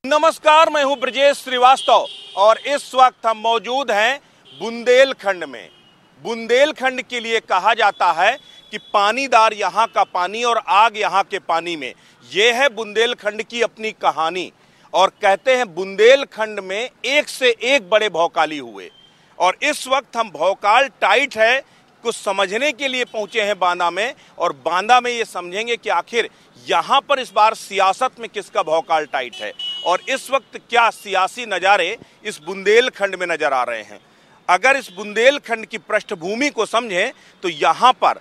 नमस्कार, मैं हूं ब्रजेश श्रीवास्तव और इस वक्त हम मौजूद हैं बुंदेलखंड में। बुंदेलखंड के लिए कहा जाता है कि पानीदार यहाँ का पानी और आग यहाँ के पानी में। ये है बुंदेलखंड की अपनी कहानी और कहते हैं बुंदेलखंड में एक से एक बड़े भौकाली हुए और इस वक्त हम भौकाल टाइट है कुछ समझने के लिए पहुंचे हैं बांदा में और बांदा में ये समझेंगे कि आखिर यहाँ पर इस बार सियासत में किसका भौकाल टाइट है और इस वक्त क्या सियासी नज़ारे इस बुंदेलखंड में नजर आ रहे हैं। अगर इस बुंदेलखंड की पृष्ठभूमि को समझें तो यहाँ पर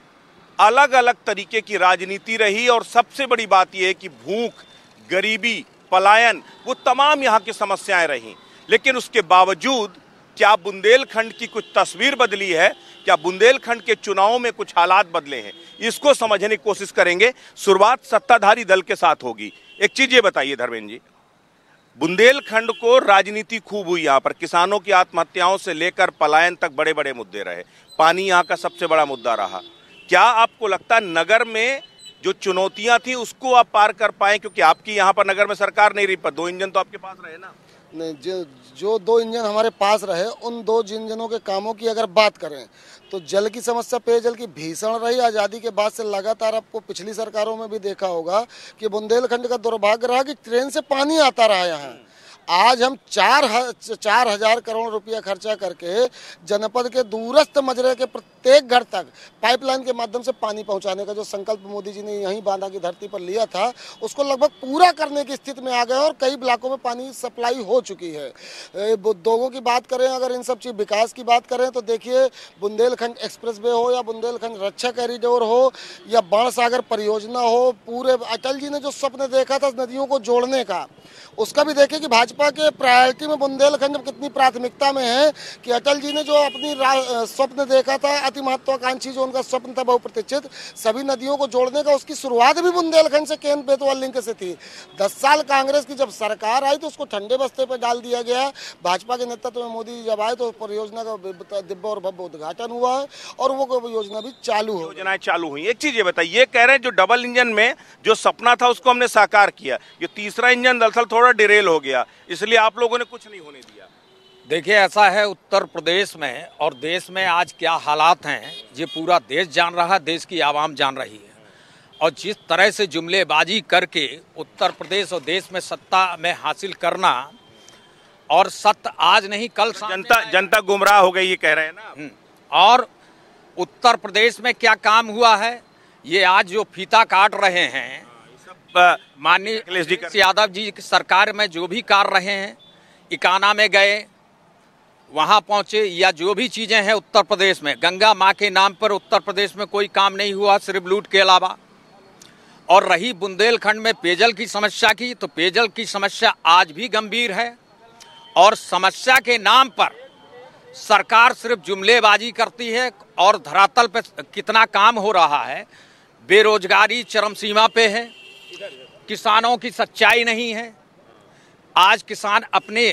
अलग अलग तरीके की राजनीति रही और सबसे बड़ी बात यह है कि भूख, गरीबी, पलायन, वो तमाम यहाँ की समस्याएं रहीं। लेकिन उसके बावजूद क्या बुंदेलखंड की कुछ तस्वीर बदली है? क्या बुंदेलखंड के चुनावों में कुछ हालात बदले हैं? इसको समझने की कोशिश करेंगे। शुरुआत सत्ताधारी दल के साथ होगी। एक चीज ये बताइए धर्मेंद्र जी, बुंदेलखंड को राजनीति खूब हुई, यहाँ पर किसानों की आत्महत्याओं से लेकर पलायन तक बड़े बड़े मुद्दे रहे, पानी यहाँ का सबसे बड़ा मुद्दा रहा। क्या आपको लगता है नगर में जो चुनौतियां थी उसको आप पार कर पाए? क्योंकि आपकी यहाँ पर नगर में सरकार नहीं रही, पर 2 इंजन तो आपके पास रहे ना। नहीं, जो 2 इंजन हमारे पास रहे, उन 2 इंजनों के कामों की अगर बात करें तो जल की समस्या, पेयजल की भीषण रही। आज़ादी के बाद से लगातार आपको पिछली सरकारों में भी देखा होगा कि बुंदेलखंड का दुर्भाग्य रहा कि ट्रेन से पानी आता रहा यहाँ। आज हम 4,000 करोड़ रुपया खर्चा करके जनपद के दूरस्थ मजरे के प्रत्येक घर तक पाइपलाइन के माध्यम से पानी पहुंचाने का जो संकल्प मोदी जी ने यहीं बांदा की धरती पर लिया था, उसको लगभग पूरा करने की स्थिति में आ गए और कई ब्लॉकों में पानी सप्लाई हो चुकी है। उद्योगों की बात करें, अगर इन सब चीज़ विकास की बात करें तो देखिए, बुंदेलखंड एक्सप्रेस वे हो या बुंदेलखंड रक्षा कॉरिडोर हो या बाणसागर परियोजना हो, पूरे अटल जी ने जो स्वप्न देखा था नदियों को जोड़ने का, उसका भी देखिए कि भाजपा के प्रायोरिटी में बुंदेलखंड कितनी प्राथमिकता में है कि अटल जी ने जो अपनी स्वप्न देखा था, अति महत्वाकांक्षी जो उनका स्वप्न था बहुप्रतीक्षित, सभी नदियों को जोड़ने का, उसकी शुरुआत भी बुंदेलखंड से केन बेतवा लिंक से थी। 10 साल कांग्रेस की जब सरकार आई तो उसको ठंडे बस्ते पर डाल दिया गया। भाजपा के नेतृत्व में मोदी जी जब आए तो परियोजना का दिव्य और भव्य उद्घाटन हुआ है और वो योजना भी चालू हो, योजनाएं चालू हुई। एक चीज ये बताइए, ये कह रहे हैं जो डबल इंजन में जो सपना था उसको हमने साकार किया, ये तीसरा इंजन दरअसल थोड़ा डिरेल हो गया, इसलिए आप लोगों ने कुछ नहीं होने दिया। देखिए, ऐसा है उत्तर प्रदेश में और देश में आज क्या हालात हैं ये पूरा देश जान रहा है, देश की आवाम जान रही है। और जिस तरह से जुमलेबाजी करके उत्तर प्रदेश और देश में सत्ता में हासिल करना, और सत्य आज नहीं कल जनता गुमराह हो गई, ये कह रहे हैं ना। और उत्तर प्रदेश में क्या काम हुआ है, ये आज जो फीता काट रहे हैं माननीय अखिलेश यादव जी की सरकार में, जो भी कर रहे हैं, इकाना में गए, वहाँ पहुँचे, या जो भी चीज़ें हैं उत्तर प्रदेश में, गंगा माँ के नाम पर उत्तर प्रदेश में कोई काम नहीं हुआ सिर्फ लूट के अलावा। और रही बुंदेलखंड में पेयजल की समस्या की, तो पेयजल की समस्या आज भी गंभीर है और समस्या के नाम पर सरकार सिर्फ जुमलेबाजी करती है और धरातल पे कितना काम हो रहा है। बेरोजगारी चरम सीमा पे है, किसानों की सच्चाई नहीं है। आज किसान अपने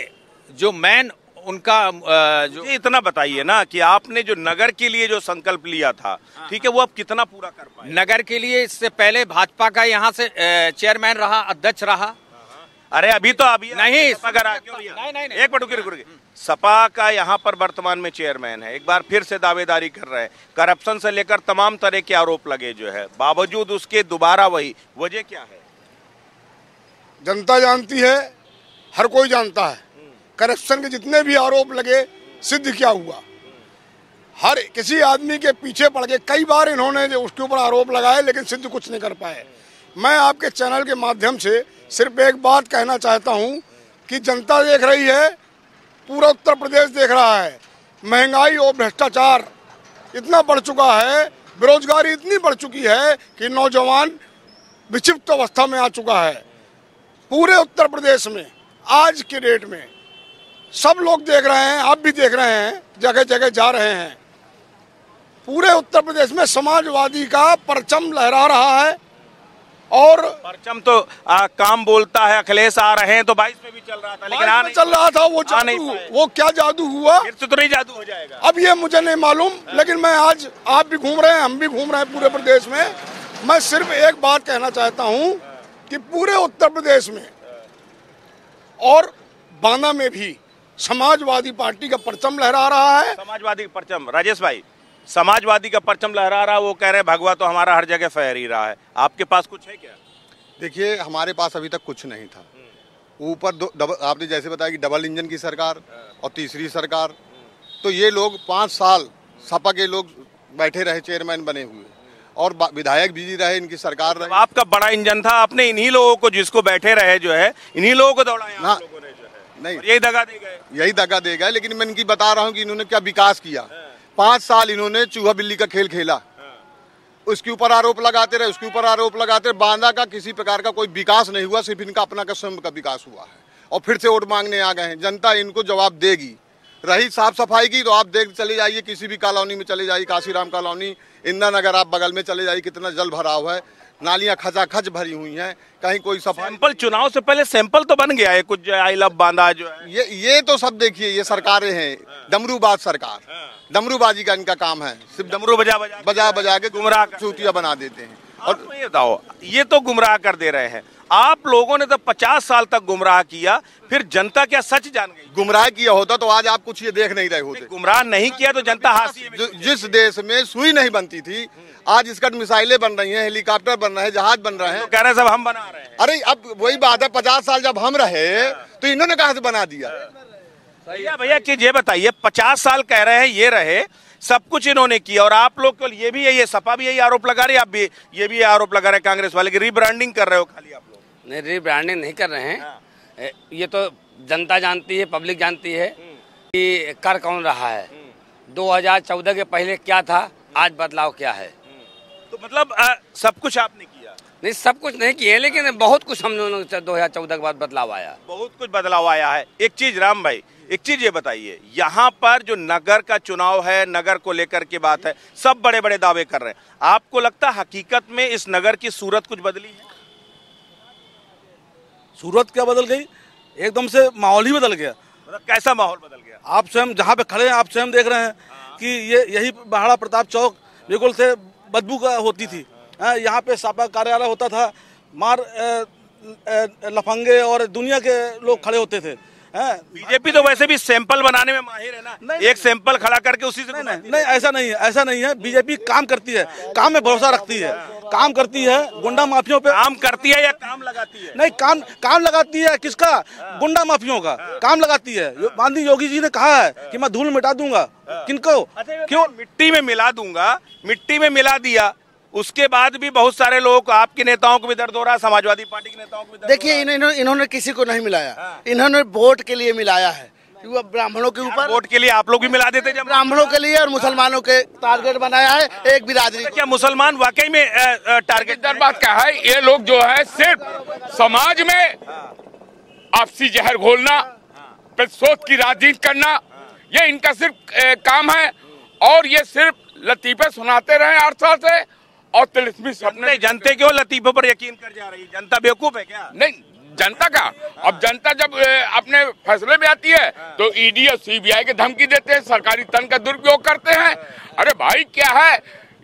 जो मेन उनका जो इतना बताइए ना कि आपने जो नगर के लिए जो संकल्प लिया था, ठीक है, वो आप कितना पूरा कर पाए? नगर के लिए इससे पहले भाजपा का यहाँ से चेयरमैन रहा, अध्यक्ष रहा। अरे अभी तो अभी नहीं, नहीं, एक मिनट रुकिए। सपा का यहाँ पर वर्तमान में चेयरमैन है, एक बार फिर से दावेदारी कर रहे हैं, करप्शन से लेकर तमाम तरह के आरोप लगे जो है, बावजूद उसके दोबारा वही, वजह क्या है? जनता जानती है, हर कोई जानता है, करप्शन के जितने भी आरोप लगे, सिद्ध क्या हुआ? हर किसी आदमी के पीछे पड़ के कई बार इन्होंने जो उसके ऊपर आरोप लगाए, लेकिन सिद्ध कुछ नहीं कर पाए। मैं आपके चैनल के माध्यम से सिर्फ एक बात कहना चाहता हूं कि जनता देख रही है, पूरा उत्तर प्रदेश देख रहा है, महंगाई और भ्रष्टाचार इतना बढ़ चुका है, बेरोजगारी इतनी बढ़ चुकी है कि नौजवान विक्षिप्त अवस्था में आ चुका है। पूरे उत्तर प्रदेश में आज के डेट में सब लोग देख रहे हैं, आप भी देख रहे हैं, जगह जगह जा रहे हैं। पूरे उत्तर प्रदेश में समाजवादी का परचम लहरा रहा है और परचम तो काम बोलता है, अखिलेश आ रहे हैं तो 22 में भी चल रहा था, लेकिन चल रहा था वो जादू, वो क्या जादू हुआ? फिर से तो नहीं जादू हो जाएगा अब ये मुझे नहीं मालूम, लेकिन मैं आज, आप भी घूम रहे हैं, हम भी घूम रहे हैं पूरे प्रदेश में। मैं सिर्फ एक बात कहना चाहता हूं कि पूरे उत्तर प्रदेश में और बांदा में भी समाजवादी पार्टी का परचम लहरा रहा है। समाजवादी का परचम, राजेश भाई, समाजवादी का परचम लहरा रहा, वो कह रहे भगवा तो हमारा हर जगह फहर ही रहा है, आपके पास कुछ है क्या? देखिए, हमारे पास अभी तक कुछ नहीं था। ऊपर आपने जैसे बताया कि डबल इंजन की सरकार और तीसरी सरकार, तो ये लोग 5 साल सपा के लोग बैठे रहे, चेयरमैन बने हुए, और विधायक भी रहे, इनकी सरकार रही। आपका बड़ा इंजन था, आपने इन्हीं लोगों को, जिसको बैठे रहे जो है, इन्हीं लोगों को दौड़ाया आप लोगों ने जो है। नहीं, यही दगा दे गए, यही दगा दे गए। लेकिन मैं इनकी बता रहा हूँ कि इन्होंने क्या विकास किया। 5 साल इन्होंने चूहा बिल्ली का खेल खेला, उसके ऊपर आरोप लगाते रहे, उसके ऊपर आरोप लगाते रहे। बांदा का किसी प्रकार का कोई विकास नहीं हुआ, सिर्फ इनका अपना स्वयं का विकास हुआ है, और फिर से वोट मांगने आ गए हैं। जनता इनको जवाब देगी। रही साफ सफाई की, तो आप देख चले जाइए, किसी भी कॉलोनी में चले जाइए, काशीराम कॉलोनी, इंदिरा नगर आप बगल में चले जाइए, कितना जल भराव है, नालियां खचाखच भरी हुई हैं, कहीं कोई सफाई। सैंपल, चुनाव से पहले सैंपल तो बन गया है कुछ, आई लव बांदा जो है, ये तो सब देखिए, ये सरकारें हैं, डमरूबाज सरकार, डमरूबाजी का इनका काम है, सिर्फ डमरू बजा बजा के गुमराह चूतिया बना देते हैं। और ये बताओ, ये तो गुमराह कर दे रहे हैं, आप लोगों ने तो 50 साल तक गुमराह किया, फिर जनता क्या सच जान गई? गुमराह किया होता तो आज आप कुछ ये देख नहीं रहे होते। गुमराह नहीं किया तो जनता हाशिए में। जिस देश में सुई नहीं बनती थी, आज इसका मिसाइलें बन रही हैं, हेलीकॉप्टर बन रहे हैं, जहाज बन रहे हैं। तो कह रहे हैं सब हम बना रहे हैं। अरे अब वही बात है, 50 साल जब हम रहे तो इन्होंने कहाँ से बना दिया? भैया कि ये बताइए, 50 साल कह रहे हैं ये रहे, सब कुछ इन्होंने किया, और आप लोग केवल ये भी है, ये सपा भी यही आरोप लगा रही है, आप भी ये भी आरोप लगा रहे हैं कांग्रेस वाले की रीब्रांडिंग कर रहे हो खाली आप लोग। नहीं, रीब्रांडिंग नहीं कर रहे हैं। ये तो जनता जानती है, पब्लिक जानती है कि कर कौन रहा है। 2014 के पहले क्या था, आज बदलाव क्या है। तो मतलब सब कुछ आपने किया? नहीं, सब कुछ नहीं किए, लेकिन बहुत कुछ हम लोगों 2014 के बाद बदलाव आया, बहुत कुछ बदलाव आया है। एक चीज राम भाई, एक चीज ये बताइए, यहाँ पर जो नगर का चुनाव है, नगर को लेकर के बात है, सब बड़े बड़े दावे कर रहे हैं, आपको लगता है हकीकत में इस नगर की सूरत कुछ बदली है? सूरत क्या बदल गई, एकदम से माहौल ही बदल गया। मतलब कैसा माहौल बदल गया? आप स्वयं जहाँ पे खड़े हैं, आप स्वयं देख रहे हैं कि ये यही महाराणा प्रताप चौक बिल्कुल से बदबू का होती थी। यहाँ पे सपा कार्यालय होता था, मार लफंगे और दुनिया के लोग खड़े होते थे। बीजेपी तो वैसे भी सैंपल बनाने में माहिर है ना, एक सैंपल खड़ा करके उसी से नहीं, ऐसा नहीं है, ऐसा नहीं है। बीजेपी काम करती है, काम में भरोसा रखती है, काम करती है, गुंडा माफियों पे काम करती है या काम लगाती है? नहीं, काम लगाती है। किसका? गुंडा माफियों का काम लगाती है। माननीय योगी जी ने कहा है कि मैं धूल मिटा दूंगा। किनको? क्यों? मिट्टी में मिला दूंगा, मिट्टी में मिला दिया, उसके बाद भी बहुत सारे लोगों को, आपके नेताओं को भी दर्द हो रहा है, समाजवादी पार्टी के नेताओं को भी दर्द। देखिए, इन्होंने किसी को नहीं मिलाया, इन्होंने वोट के लिए मिलाया है। ब्राह्मणों के ऊपर वोट के लिए आप लोग भी मिला देते, जब ब्राह्मणों के लिए और मुसलमानों के टारगेट बनाया है, एक बिरादरी। क्या मुसलमान वाकई में टारगेट? बात क्या है, ये लोग जो है सिर्फ समाज में आपसी जहर घोलना, प्रतिशोध की राजनीति करना, ये इनका सिर्फ काम है। और ये सिर्फ लतीफे सुनाते रहे 8 साल से, और तिलिस्मी सपने। जनता क्यों लतीफों पर यकीन कर जा रही है? जनता बेवकूफ है क्या? नहीं, जनता का, अब जनता जब अपने फैसले में आती है तो ईडी और सीबीआई के धमकी देते हैं, सरकारी तंत्र का दुरुपयोग करते हैं। अरे भाई, क्या है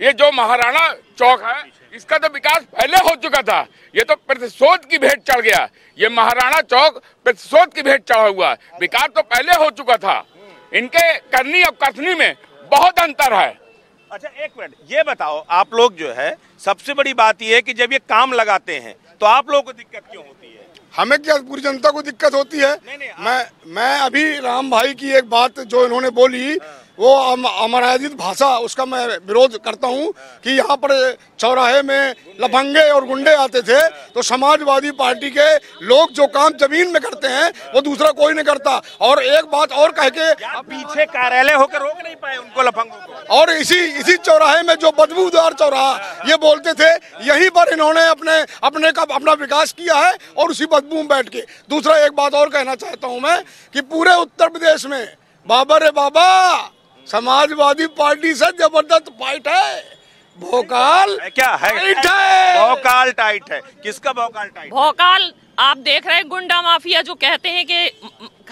ये जो महाराणा चौक है, इसका तो विकास पहले हो चुका था, ये तो प्रतिशोध की भेंट चढ़ गया। ये महाराणा चौक प्रतिशोध की भेंट चढ़ा हुआ है, विकास तो पहले हो चुका था। इनके करनी और कथनी में बहुत अंतर है। अच्छा, एक मिनट, ये बताओ, आप लोग जो है, सबसे बड़ी बात ये है कि जब ये काम लगाते हैं तो आप लोगों को दिक्कत क्यों होती है? हमें क्या, पूरी जनता को दिक्कत होती है। मैं अभी राम भाई की एक बात जो इन्होंने बोली, वो अमराजित भाषा, उसका मैं विरोध करता हूँ कि यहाँ पर चौराहे में लफंगे और गुंडे आते थे, तो समाजवादी पार्टी के लोग जो काम जमीन में करते हैं वो दूसरा कोई नहीं करता। और एक बात और कह के, पीछे कार्यालय होकर रोक नहीं पाए उनको, लफंगों को। और इसी चौराहे में जो बदबूदार चौराहा ये बोलते थे, यहीं पर इन्होंने अपना विकास किया है, और उसी बदबू में बैठ के। दूसरा एक बात और कहना चाहता हूँ मैं कि पूरे उत्तर प्रदेश में बाबा रे बाबा, समाजवादी पार्टी से जबरदस्त फाइट है। भोकाल क्या है? टाइट है, भोकाल टाइट है। किसका भोकाल टाइट? भोकाल आप देख रहे हैं, गुंडा माफिया जो कहते हैं कि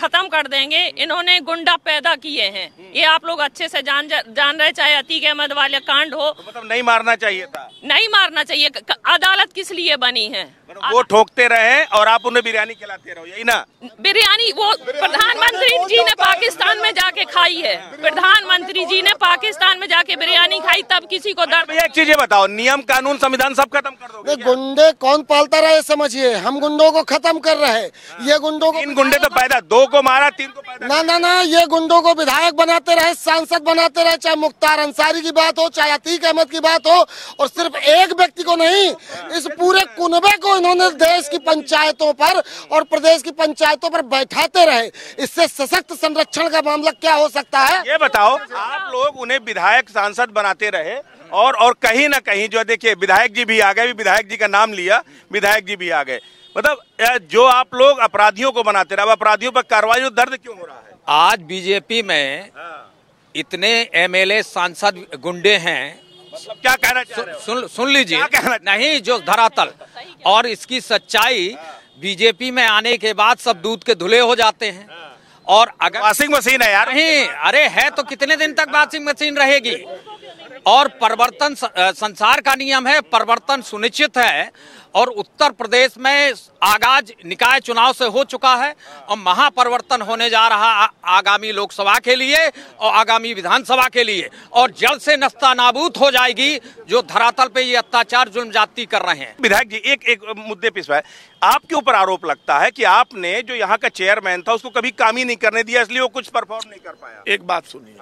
खत्म कर देंगे। इन्होंने गुंडा पैदा किए हैं, ये आप लोग अच्छे से जान रहे, चाहे अतीक अहमद वाले कांड हो। तो मतलब नहीं मारना चाहिए था, नहीं मारना चाहिए। अदालत किस लिए बनी है? वो ठोकते रहे और आप उन्हें बिरयानी खिलाते रहो, यही ना? बिरयानी वो प्रधानमंत्री जी ने पाकिस्तान में जाके खाई है, प्रधानमंत्री जी ने पाकिस्तान में जाके बिरयानी खाई, तब किसी को दर्द। एक चीज बताओ, नियम कानून संविधान सब खत्म कर दोगे? गुंडे कौन पालता रहे समझिए, हम गुंडों को खत्म कर रहे हैं। ये गुंडों को 3 गुंडे तो पैदा, 2 को मारा, 3 को पैदा। ना, ये गुंडों को विधायक बनाते रहे, सांसद बनाते रहे, चाहे मुख्तार अंसारी की बात हो, चाहे अतीक अहमद की बात हो, और सिर्फ एक व्यक्ति को नहीं, इस पूरे कुनबे को इन्होंने देश की पंचायतों पर और प्रदेश की पंचायतों पर बैठाते रहे। इससे सशक्त संरक्षण का मामला क्या हो सकता है? ये बताओ, आप लोग उन्हें विधायक सांसद बनाते रहे और कहीं ना कहीं जो देखिए विधायक जी भी आ गए, विधायक जी का नाम लिया, विधायक जी भी आ गए। मतलब जो आप लोग अपराधियों को बनाते रहे, अब अपराधियों पर कार्रवाई, दर्द क्यों हो रहा है? आज बीजेपी में इतने एमएलए सांसद गुंडे हैं, मतलब क्या कहना चाह रहे हो? सुन लीजिए, नहीं जो धरातल और इसकी सच्चाई, बीजेपी में आने के बाद सब दूध के धुले हो जाते हैं। और अगर वॉशिंग मशीन है यार, नहीं, अरे है तो कितने दिन तक वॉशिंग मशीन रहेगी? और परिवर्तन संसार का नियम है, परिवर्तन सुनिश्चित है। और उत्तर प्रदेश में आगाज निकाय चुनाव से हो चुका है और महापरिवर्तन होने जा रहा आगामी लोकसभा के लिए और आगामी विधानसभा के लिए, और जल्द से नस्तानाबूद हो जाएगी जो धरातल पे ये अत्याचार जुल्म जाती कर रहे हैं। विधायक जी, एक मुद्दे पे आपके ऊपर आरोप लगता है कि आपने जो यहाँ का चेयरमैन था उसको कभी काम ही नहीं करने दिया, इसलिए वो कुछ परफॉर्म नहीं कर पाया। एक बात सुनिए,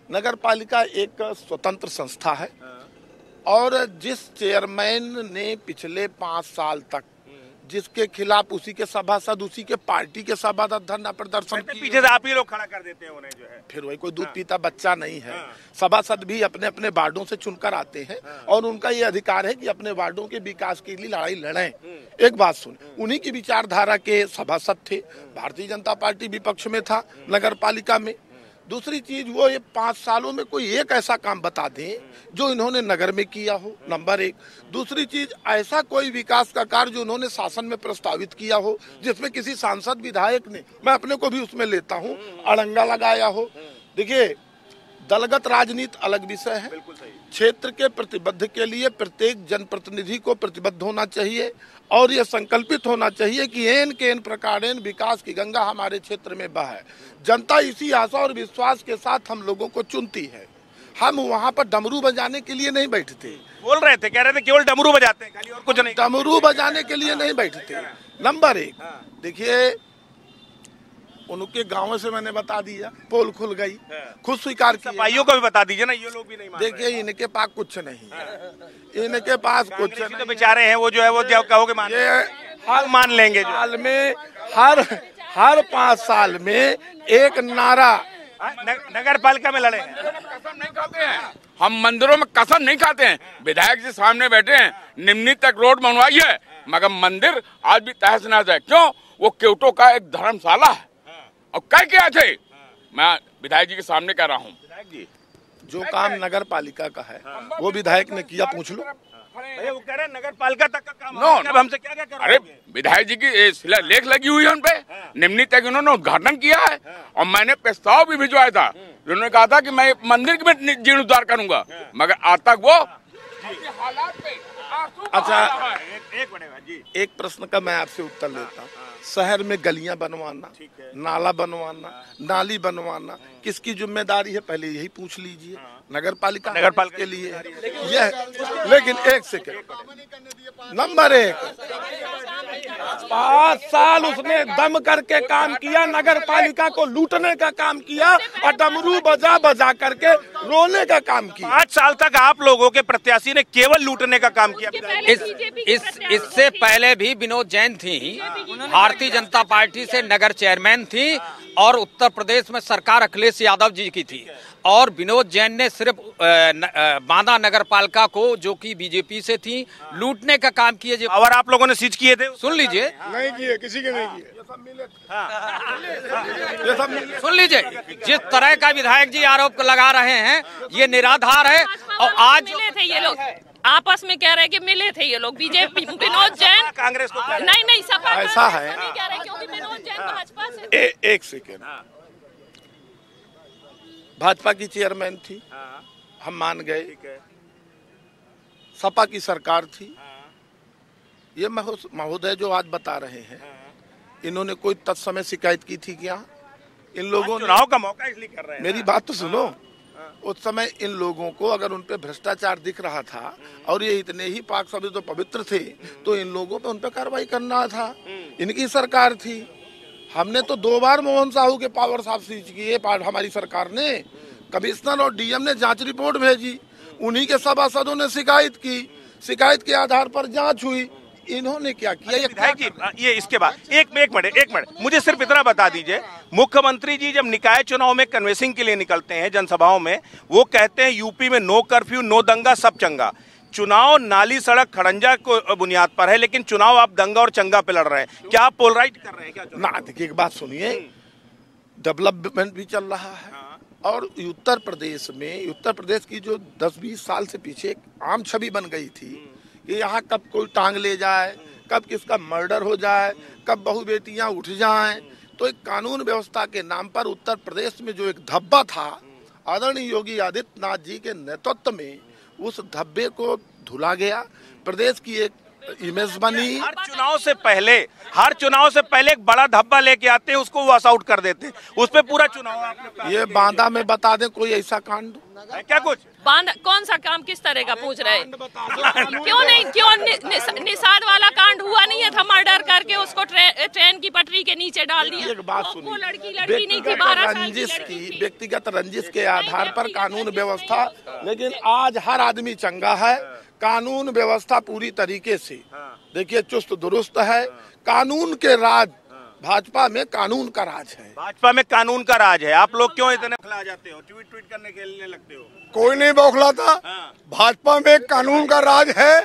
नगर पालिका एक स्वतंत्र संस्था है और जिस चेयरमैन ने पिछले 5 साल तक जिसके खिलाफ उसी के सभासद, उसी के पार्टी के सभासद धरना प्रदर्शन किए, पीछे से आप ही लोग खड़ा कर देते हैं उन्हें, जो है फिर वही कोई दूध पीता बच्चा नहीं है। सभासद भी अपने अपने वार्डों से चुनकर आते हैं और उनका ये अधिकार है कि अपने वार्डों के विकास के लिए लड़ाई लड़ें। एक बात सुन, उन्हीं की विचारधारा के सभासद थे, भारतीय जनता पार्टी विपक्ष में था नगर पालिका में। दूसरी चीज, वो ये 5 सालों में कोई एक ऐसा काम बता दें जो इन्होंने नगर में किया हो, नंबर 1। दूसरी चीज, ऐसा कोई विकास का कार्य जो उन्होंने शासन में प्रस्तावित किया हो जिसमें किसी सांसद विधायक ने, मैं अपने को भी उसमें लेता हूँ, अड़ंगा लगाया हो। देखिए, दलगत राजनीति अलग विषय है। क्षेत्र के प्रतिबद्ध के लिए प्रत्येक जनप्रतिनिधि को प्रतिबद्ध होना चाहिए और ये संकल्पित होना चाहिए कि एन के एन प्रकारेण विकास की गंगा हमारे क्षेत्र में बहे। जनता इसी आशा और विश्वास के साथ हम लोगों को चुनती है। हम वहाँ पर डमरू बजाने के लिए नहीं बैठते। बोल रहे थे, कह रहे थे केवल डमरू बजाते हैं खाली, और कुछ नहीं। डमरू बजाने के लिए नहीं बैठते। नंबर 1, देखिए, उनके गांव से मैंने बता दिया, पोल खुल गई, खुद स्वीकार किया। सफाइयों को भी बता दीजिए ना, ये लोग भी नहीं मान रहे। देखिए, इनके पास कुछ नहीं है, इनके पास कुछ नहीं। तो बेचारे हैं वो, जो है वो जब कहोगे मान, ये हाल मान लेंगे। साल में हर 5 साल में एक नारा नगर पालिका में लड़े। कसम नहीं खाते हैं हम, मंदिरों में कसम नहीं खाते हैं। विधायक जी सामने बैठे हैं, निम्नी तक रोड बनवाई है, मगर मंदिर आज भी तहस नहस है। क्यों? वो क्योटो का एक धर्मशाला है और कह क्या थे, मैं विधायक जी के सामने कह रहा हूँ। विधायक जी, जो काम नगर पालिका का है वो विधायक ने किया, पूछ लो। भैया वो कह रहे हैं नगर पालिका तक का काम, नो, अब हमसे क्या क्या करोगे? अरे विधायक जी की शिलालेख लगी हुई है उनपे, निम्नी तक उन्होंने उद्घाटन किया है और मैंने प्रस्ताव भी भिजवाया था। उन्होंने कहा था कि मैं मंदिर में जीर्णोद्धार करूंगा, मगर आज तक वो हालात पे। अच्छा, एक मिनट जी, एक प्रश्न का मैं आपसे उत्तर लेता हूँ। शहर में गलियां बनवाना, नाला बनवाना, नाली बनवाना किसकी जिम्मेदारी है? पहले यही पूछ लीजिए। नगर पालिका के लिए यह। लेकिन एक सेकेंड, नंबर 1, 5 साल उसने दम करके काम किया, नगर पालिका को लूटने का काम किया और डमरू बजा बजा करके रोने का काम किया। 5 साल तक आप लोगों के प्रत्याशी ने केवल लूटने का काम किया। इससे पहले भी विनोद जैन थी, भारतीय जनता पार्टी से नगर चेयरमैन थी और उत्तर प्रदेश में सरकार अखिलेश यादव जी की थी। और विनोद जैन ने सिर्फ बांदा नगर पालिका को, जो कि बीजेपी से थी, लूटने का काम किए। और आप लोगों ने सीज किए थे? सुन लीजिए, नहीं किए, किसी के नहीं किए। सुन लीजिए, जिस तरह का विधायक जी आरोप लगा रहे हैं ये निराधार है। और आज मिले थे ये लोग, आपस में कह रहे हैं कि मिले थे ये लोग, बीजेपी विनोद जैन कांग्रेस को नहीं सपा ऐसा है, नहीं कह रहे, क्योंकि विनोद जैन भाजपा से एक सेकेंड, भाजपा की चेयरमैन थी, हम मान गए, सपा की सरकार थी। ये महोदय जो आज बता रहे हैं, इन्होंने कोई तत्समय शिकायत की थी क्या? इन लोगों ने चुनाव का मौका इसलिए कर रहे हैं। मेरी बात तो सुनो, उस समय इन लोगों को अगर उन पे भ्रष्टाचार दिख रहा था और ये इतने ही पाक सभी तो पवित्र थे, तो इन लोगों पे उन पे कार्रवाई करना था। इनकी सरकार थी। हमने तो 2 बार मोहन साहू के पावर्स ऑफ सीज किए हमारी सरकार ने। कमिश्नर और डीएम ने जांच रिपोर्ट भेजी, उन्हीं के सभासदों ने शिकायत की, शिकायत के आधार पर जांच हुई। इन्होंने क्या किया? ये इसके बाद एक मिनट मुझे सिर्फ इतना बता दीजिए, मुख्यमंत्री जी जब निकाय चुनाव में कन्वेंसिंग के लिए निकलते हैं जनसभाओं में, वो कहते हैं यूपी में नो कर्फ्यू, नो दंगा, सब चंगा। चुनाव नाली सड़क खड़ंजा को बुनियाद पर है, लेकिन चुनाव आप दंगा और चंगा पे लड़ रहे हैं। क्या आप पोलराइज कर रहे हैं क्या? ना, देखिए एक बात सुनिए, डेवलपमेंट भी चल रहा है और उत्तर प्रदेश की जो 10-20 साल से पीछे एक आम छवि बन गई थी कि यहाँ कब कोई टांग ले जाए, कब किसका मर्डर हो जाए, कब बहु बेटियां उठ जाएं, तो एक कानून व्यवस्था के नाम पर उत्तर प्रदेश में जो एक धब्बा था, आदरणीय योगी आदित्यनाथ जी के नेतृत्व में उस धब्बे को धुला गया। प्रदेश की एक इमेज बनी। हर चुनाव से पहले एक बड़ा धब्बा लेके आते हैं, उसको वॉश आउट कर देते हैं, उस पे पूरा चुनाव आपने। ये बांदा में बता दें कोई ऐसा कांड है क्या? कुछ बांदा कौन सा काम, किस तरह का पूछ रहे हैं? क्यों निषाद वाला कांड हुआ नहीं है था? मर्डर करके उसको ट्रेन की पटरी के नीचे डाल दिया। एक बात सुनिए, वो लड़की नहीं थी, 12 साल की व्यक्तिगत रंजिश के आधार पर कानून व्यवस्था, लेकिन आज हर आदमी चंगा है। कानून व्यवस्था पूरी तरीके से देखिए चुस्त दुरुस्त है। कानून के राज, भाजपा में कानून का राज है। भाजपा में कानून का राज है। आप लोग क्यों इतने बौखला जाते हो, ट्वीट करने खेलने लगते हो? कोई नहीं बौखलाता। भाजपा में कानून का राज है।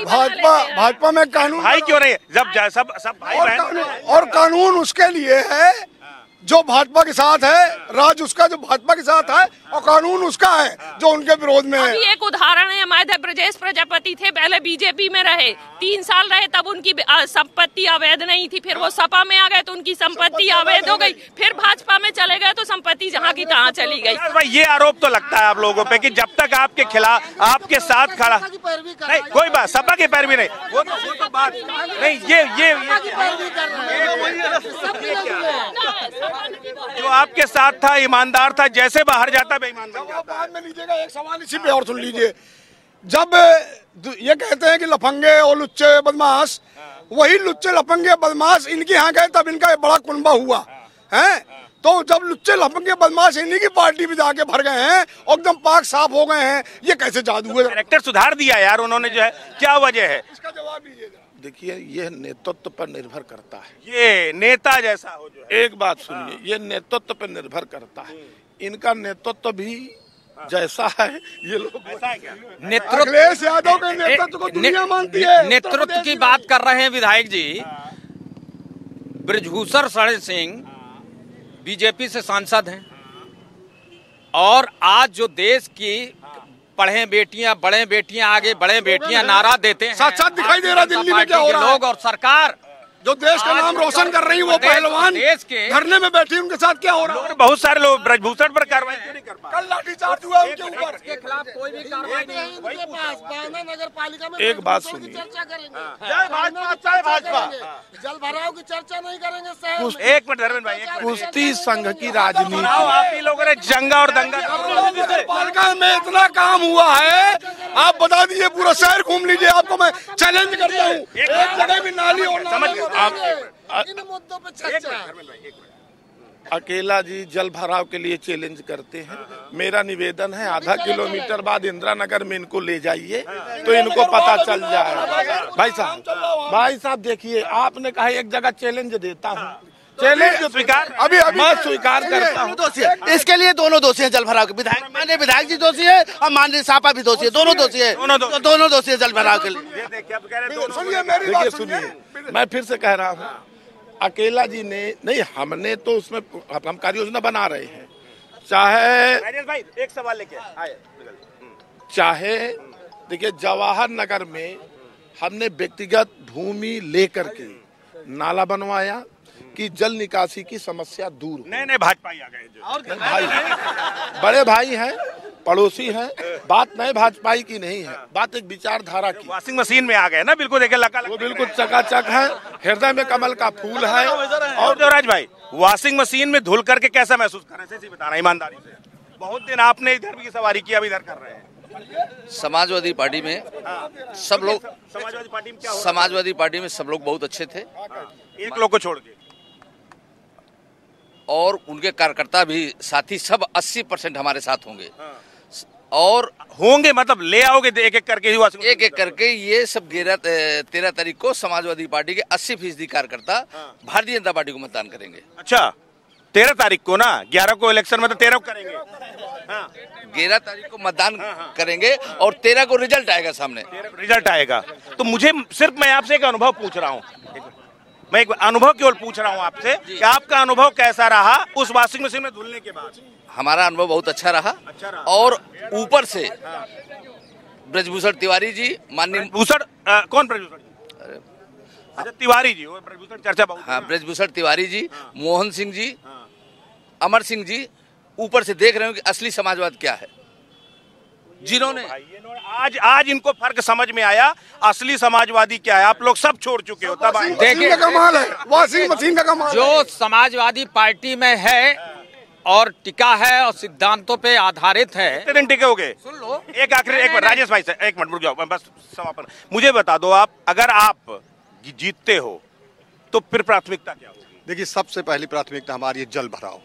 भाजपा में कानून भाई क्यों नहीं? जब सब भाई बहन, और कानून उसके लिए है जो भाजपा के साथ है, राज उसका जो भाजपा के साथ है, और कानून उसका है जो उनके विरोध में है। अभी एक उदाहरण है, मध्य प्रदेश प्रजापति थे, पहले बीजेपी में रहे, 3 साल रहे, तब उनकी संपत्ति अवैध नहीं थी। फिर वो सपा में आ गए तो उनकी संपत्ति अवैध हो गई। फिर भाजपा में चले गए तो संपत्ति जहाँ की तहाँ चली गई। भाई ये आरोप तो लगता है आप लोगों पे कि जब तक आपके खिलाफ, आपके साथ खड़ा नहीं, कोई बात सपा की पैरवी नहीं, वो तो बात नहीं। ये जो आपके साथ था, ईमानदार था, जैसे बाहर जाता बेईमान बन जाता। बाद में लीजिएगा, एक सवाल इसी पे और सुन लीजिए। जब ये कहते हैं कि लफंगे और लुच्चे बदमाश, वही लुच्चे लफंगे बदमाश इनके यहाँ गए तब इनका एक बड़ा कुनबा हुआ है। तो जब लुच्चे लफंगे बदमाश इन्हीं की पार्टी में जाके भर गए हैं और एकदम पाक साफ हो गए हैं, ये कैसे जादू है? कैरेक्टर सुधार दिया यार उन्होंने, जो है क्या वजह है? इसका जवाब दीजिए। देखिए, ये नेतृत्व पर निर्भर करता है। ये नेता जैसा हो जो है। एक बात सुनिए, ये नेतृत्व पर निर्भर करता है। इनका नेतृत्व भी जैसा है, ये लोग ऐसा है क्या? अखिलेश यादव के नेतृत्व को दुनिया मानती है। नेतृत्व की बात कर रहे हैं विधायक जी। बृजभूषण शरण सिंह बीजेपी से सांसद हैं और आज जो देश की पढ़े बेटियां, बड़े बेटियां, आगे बड़े बेटियां नारा देते हैं, साथ साथ दिखाई दे रहा दिल्ली में क्या हो रहा है। लोग और सरकार जो देश का नाम रोशन कर रही है, वो पहलवान देश के धरने में बैठी, उनके साथ क्या हो रहा है? बहुत सारे लोग ब्रजभूषण पर कार्रवाई क्यों नहीं कर पा रहे? कल लाठीचार्ज हुआ उनके ऊपर, के खिलाफ कोई भी कार्रवाई नहीं। नगर पालिका में एक बात सुनिए, चर्चा करेंगे, भाजपा जल भराव की चर्चा नहीं करेंगे शहर। एक मिनट धर्मेंद्र भाई, कुश्ती संघ की राजनीति, आप ही लोगों ने जंगा और दंगा। पालिका में इतना काम हुआ है, आप बता दीजिए, पूरा शहर घूम लीजिए, आपको मैं चैलेंज करता हूँ। एक जगह भी नाली और इन मुद्दों पे चर्चा। अकेला जी जल भराव के लिए चैलेंज करते हैं। मेरा निवेदन है, आधा किलोमीटर बाद इंदिरा नगर में इनको ले जाइए तो इनको पता चल जाएगा। भाई साहब देखिए, आपने कहा एक जगह चैलेंज देता हूँ, चैलेंज स्वीकार, अभी मैं स्वीकार करता हूँ। दोषी है, इसके लिए दोनों दोषी हैं। जल भराव के विधायक, माननीय विधायक जी दोषी है और माननीय सापा भी दोषी है, दोनों दोषी है, दोनों दोषी है जल भराव के लिए। देखिए सुनिए, मैं फिर से कह रहा हूँ, अकेला जी ने नहीं, हमने तो उसमें हम कार्य योजना बना रहे हैं। चाहे भाई एक सवाल लेके आए, चाहे देखिए जवाहर नगर में हमने व्यक्तिगत भूमि लेकर के नाला बनवाया, कि जल निकासी की समस्या दूर हो। नए भाजपा आ गए जो और भाई बड़े भाई हैं, पड़ोसी हैं, बात नए भाजपाई की नहीं है, बात एक विचारधारा की। वॉशिंग मशीन में आ गए ना, बिल्कुल देखे लगा वो बिल्कुल चकाचक है, हृदय में कमल का फूल है। और देवराज भाई, वॉशिंग मशीन में धुल करके कैसा महसूस कर रहे हैं, बताना ईमानदारी से। बहुत दिन आपने इधर भी सवारी की, अब इधर कर रहे हैं। समाजवादी पार्टी में सब लोग, समाजवादी पार्टी में क्या हो? समाजवादी पार्टी में सब लोग बहुत अच्छे थे, एक लोग को छोड़ के, और उनके कार्यकर्ता भी साथी सब 80% हमारे साथ होंगे। और होंगे मतलब ले आओगे एक एक करके ही वॉशिंग एक एक करके ये सब 13 तारीख को समाजवादी पार्टी के 80% कार्यकर्ता भारतीय जनता पार्टी को मतदान करेंगे। अच्छा, 13 तारीख को ना, 11 को इलेक्शन में, तो 13 को करेंगे। 11 तारीख को मतदान करेंगे और 13 को रिजल्ट आएगा सामने। रिजल्ट आएगा तो मुझे सिर्फ, मैं आपसे एक अनुभव पूछ रहा हूँ, मैं एक अनुभव केवल पूछ रहा हूँ आपसे कि आपका अनुभव कैसा रहा उस वॉशिंग मशीन में धुलने के बाद? हमारा अनुभव बहुत अच्छा रहा। और ऊपर से ब्रजभूषण तिवारी जी, माननीय भूषण, कौन ब्रजभूषण? अच्छा, तिवारी जी, वो ब्रजभूषण चर्चा बहुत। हाँ, ब्रजभूषण तिवारी जी, मोहन सिंह जी, अमर सिंह जी ऊपर से देख रहे हो कि असली समाजवाद क्या है, जिन्होंने आज इनको फर्क समझ में आया, असली समाजवादी क्या है। आप लोग सब छोड़ चुके हो, तब देखिए कमाल है, वॉशिंग मशीन का कमाल। जो समाजवादी पार्टी में है और टिका है और सिद्धांतों पे आधारित है। कितने दिन टिके हो गए? सुन लो, एक आखिरी, एक मिनट राजेश भाई से, एक मिनट रुक जाओ, बस समापन। मुझे बता दो आप, अगर आप जीतते हो तो फिर प्राथमिकता क्या होगी? देखिए, सबसे पहली प्राथमिकता हमारी जल भराव।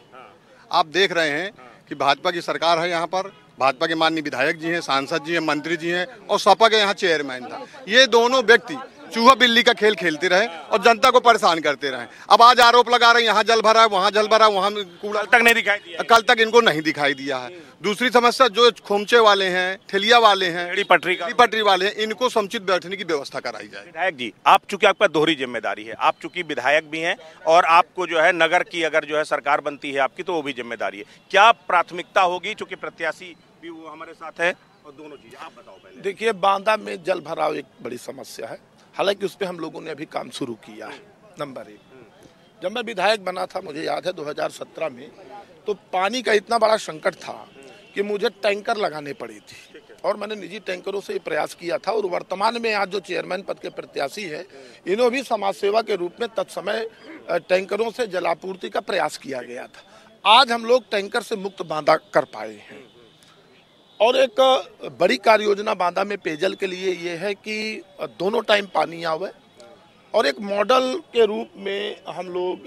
आप देख रहे हैं कि भाजपा की सरकार है, यहाँ पर भाजपा के माननीय विधायक जी हैं, सांसद जी हैं, मंत्री जी हैं, और सपा के यहाँ चेयरमैन था। ये दोनों व्यक्ति चूहा बिल्ली का खेल खेलते रहे और जनता को परेशान करते रहे। अब आज आरोप लगा रहे हैं यहाँ जल भरा है, वहाँ जल भरा, वहाँ कूड़ा तक नहीं दिखाई दिया, कल तक इनको नहीं दिखाई दिया है। दूसरी समस्या, जो खोमचे वाले हैं, ठेलिया वाले हैं, पटरी वाले हैं, इनको समुचित बैठने की व्यवस्था कराई जाए। विधायक जी, आप चूंकि आपका दोहरी जिम्मेदारी है, आप चूंकि विधायक भी हैं और आपको जो है नगर की अगर जो है सरकार बनती है आपकी, तो वो भी जिम्मेदारी है। क्या प्राथमिकता होगी, चूंकि प्रत्याशी भी वो हमारे साथ है, और दोनों चीजें आप बताओ पहले। देखिए, बांदा में जल भराव एक बड़ी समस्या है, हालांकि उस पर हम लोगों ने अभी काम शुरू किया है। नंबर 1, जब मैं विधायक बना था, मुझे याद है 2017 में, तो पानी का इतना बड़ा संकट था कि मुझे टैंकर लगाने पड़ी थी, और मैंने निजी टैंकरों से प्रयास किया था। और वर्तमान में आज जो चेयरमैन पद के प्रत्याशी है, इन्हों भी समाज सेवा के रूप में तत्समय टैंकरों से जलापूर्ति का प्रयास किया गया था। आज हम लोग टैंकर से मुक्त बांदा कर पाए हैं। और एक बड़ी कार्य योजना बांदा में पेयजल के लिए ये है कि दोनों टाइम पानी आवे, और एक मॉडल के रूप में हम लोग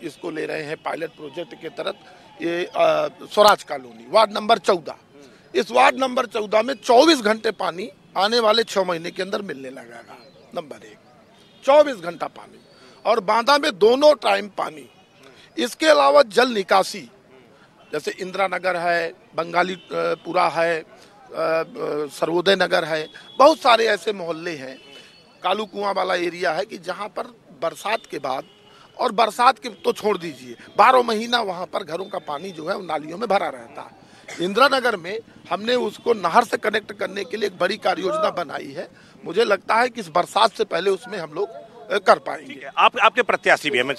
इसको ले रहे हैं पायलट प्रोजेक्ट के तहत। ये स्वराज कॉलोनी वार्ड नंबर 14, इस वार्ड नंबर 14 में 24 घंटे पानी आने वाले 6 महीने के अंदर मिलने लगेगा। नंबर 1, 24 घंटा पानी, और बांदा में दोनों टाइम पानी। इसके अलावा जल निकासी, जैसे इंदिरा नगर है, बंगाली पुरा है, सर्वोदय नगर है, बहुत सारे ऐसे मोहल्ले हैं, कालू कुआं वाला एरिया है कि जहां पर बरसात के बाद, और बरसात के तो छोड़ दीजिए, 12 महीना वहां पर घरों का पानी जो है वो नालियों में भरा रहता है। इंदिरा नगर में हमने उसको नहर से कनेक्ट करने के लिए एक बड़ी कार्य योजना बनाई है। मुझे लगता है कि इस बरसात से पहले उसमें हम लोग कर पाएंगे। आपके प्रत्याशी भी हमें।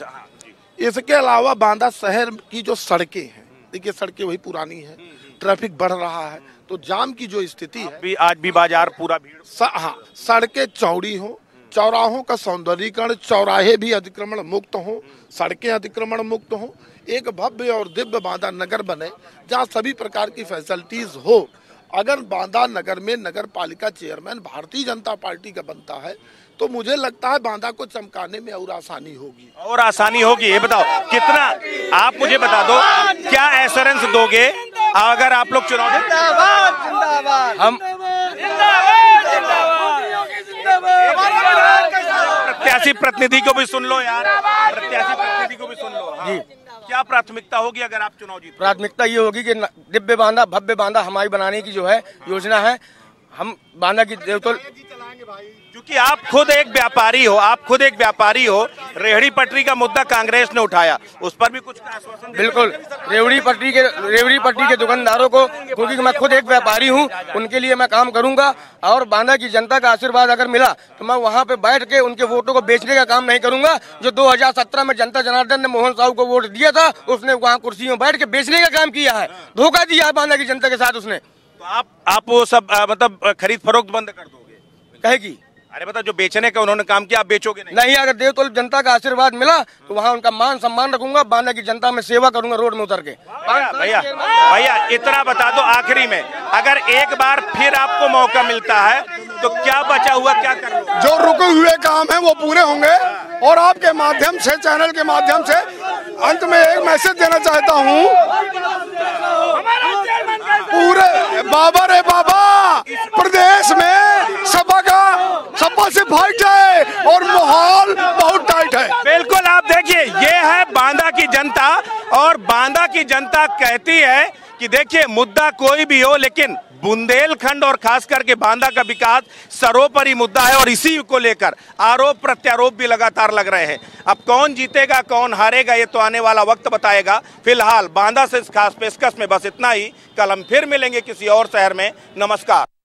इसके अलावा बांदा शहर की जो सड़कें हैं, देखिए सड़कें वही पुरानी है, ट्रैफिक बढ़ रहा है, तो जाम की जो स्थिति है, आज भी बाजार पूरा भीड़। हाँ, सड़कें चौड़ी हो, चौराहों का सौंदर्यीकरण, चौराहे भी अतिक्रमण मुक्त हो, सड़कें अतिक्रमण मुक्त हो, एक भव्य और दिव्य बांदा नगर बने जहां सभी प्रकार की फैसिलिटीज हो। अगर बांदा नगर में नगर पालिका चेयरमैन भारतीय जनता पार्टी का बनता है, तो मुझे लगता है बांदा को चमकाने में और आसानी होगी। और आसानी होगी, ये बताओ कितना, आप मुझे बता दो, क्या एश्योरेंस दोगे अगर आप लोग चुनाव? हम प्रत्याशी प्रतिनिधि को भी सुन लो यार, प्रत्याशी प्रतिनिधि को भी सुन लो। हाँ। जी, क्या प्राथमिकता होगी अगर आप चुनाव जीते? प्राथमिकता ये होगी कि दिव्य बांदा, भव्य बांदा हमारी बनाने की जो है योजना है। हम बांदा की देवतुल क्योंकि आप खुद एक व्यापारी हो, रेहड़ी पटरी का मुद्दा कांग्रेस ने उठाया, उस पर भी कुछ आश्वासन? बिल्कुल, रेवड़ी पटरी के दुकानदारों को, क्योंकि मैं खुद एक व्यापारी हूं, उनके लिए मैं काम करूंगा और बांदा की जनता का आशीर्वाद अगर मिला तो मैं वहां पे बैठ के उनके वोटों को बेचने का काम नहीं करूंगा। जो 2017 में जनता जनार्दन ने मोहन साहू को वोट दिया था, उसने वहाँ कुर्सी में बैठ के बेचने का काम किया है, धोखा दिया है बांदा की जनता के साथ उसने। तो आप वो सब मतलब खरीद फरोख्त बंद कर दोगे? कहेगी अरे बता, जो बेचने का उन्होंने काम किया आप बेचोगे नहीं? नहीं, अगर देव तो जनता का आशीर्वाद मिला तो वहाँ उनका मान सम्मान रखूंगा, बांदा की जनता में सेवा करूंगा रोड में उतर के। भैया इतना बता दो आखिरी में, अगर एक बार फिर आपको मौका मिलता है तो क्या बचा हुआ क्या करोगे? जो रुके हुए काम है वो पूरे होंगे। और आपके माध्यम से, चैनल के माध्यम से अंत में एक मैसेज देना चाहता हूँ, पूरे बाबा रे बाबा प्रदेश में सपा से फाइट है और माहौल बहुत टाइट है। बिल्कुल, आप देखिए ये है बांदा की जनता, और बांदा की जनता कहती है कि देखिए मुद्दा कोई भी हो, लेकिन बुंदेलखंड और खास करके बांदा का विकास सर्वोपरि मुद्दा है, और इसी को लेकर आरोप प्रत्यारोप भी लगातार लग रहे हैं। अब कौन जीतेगा कौन हारेगा ये तो आने वाला वक्त बताएगा। फिलहाल बांदा से इस खास पेशकश में बस इतना ही। कल हम फिर मिलेंगे किसी और शहर में। नमस्कार।